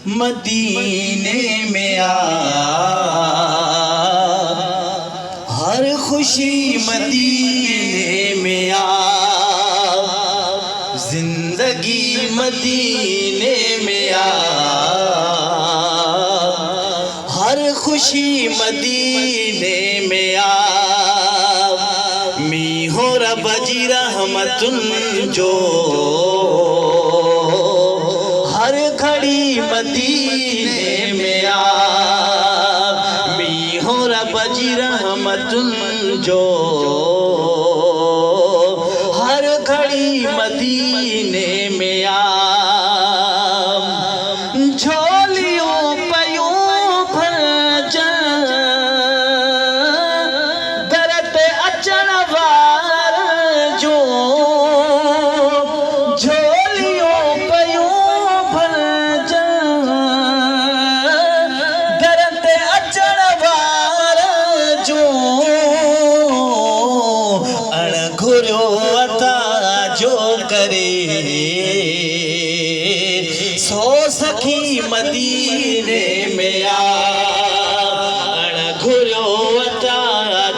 मदीने में आ, हर खुशी मदीने में आ, जिंदगी मदीने में आ, हर खुशी मदीने में आ, मी हो रब जी रहमतुन जो हर घड़ी मदीने में आ, मी हो रब जी रहमतुन जो हर घड़ी मदीने में आ, झोलियों पयूं भर जा दरत अचण वार जो, झोलियों पयूं भर जा दरत अचण वार जो, अणघुरियो अता जो करे सो सखी मदीने में आ, अणघुरियो अता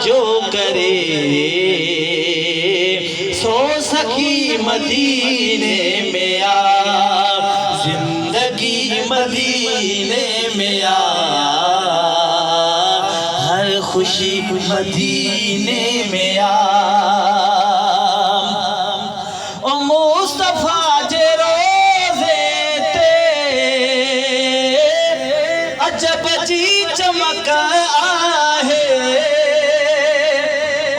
जो करे सो सखी मदीने में आ, जिंदगी मदीने में आ, हर खुशी मदीने में आ, ओ मुस्तफा जे रोज़े ते अजब जी चमक आहे,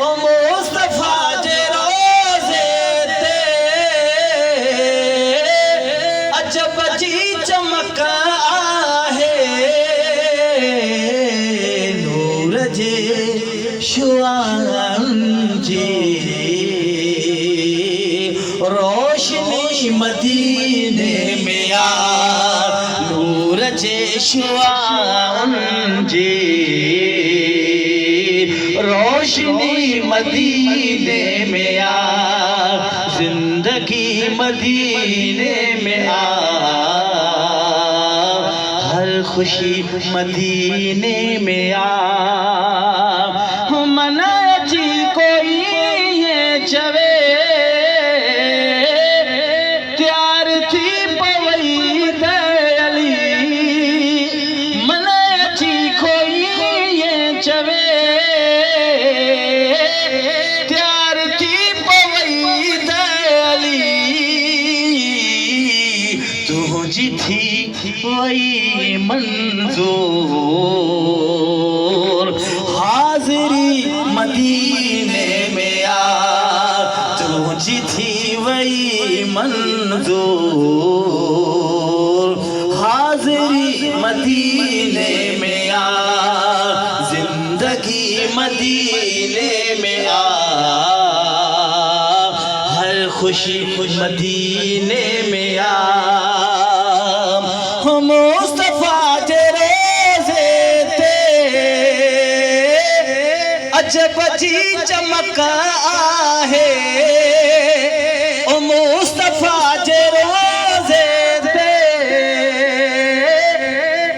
ओ मुस्तफा जे रोज़े ते अजब जी चमक आहे, नूर जे शुआउनि जी रोशनी मदीने में आ, नूर जे शुआउनि जी रोशनी मदीने में आ, जिंदगी मदीने में आ, हर खुशी मदीने में आ, मन जी कोई ये चवे त्यार थी पवई दली, मन जी कोई ये चवे त्यार थी पवई दली, तुझी थी वही मंजूर हाजिरी मदीने में आ, तुझी थी वही मंजूर हाजिरी मदीने में आ, जिंदगी मदीने में आ, हर खुशी मदीने में आ, मुस्तफा जे रोज़े ते अजब जी चमक आहे, ओ मुस्तफा जे रोज़े ते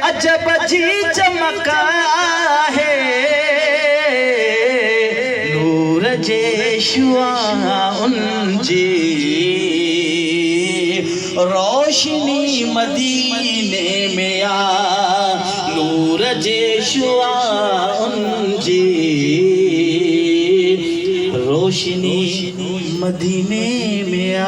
अजब जी चमक आहे, नूर जे शुआउनि जी रोशनी मदीने में आ, नूर जे शुआउनि जी रोशनी मदीने में आ।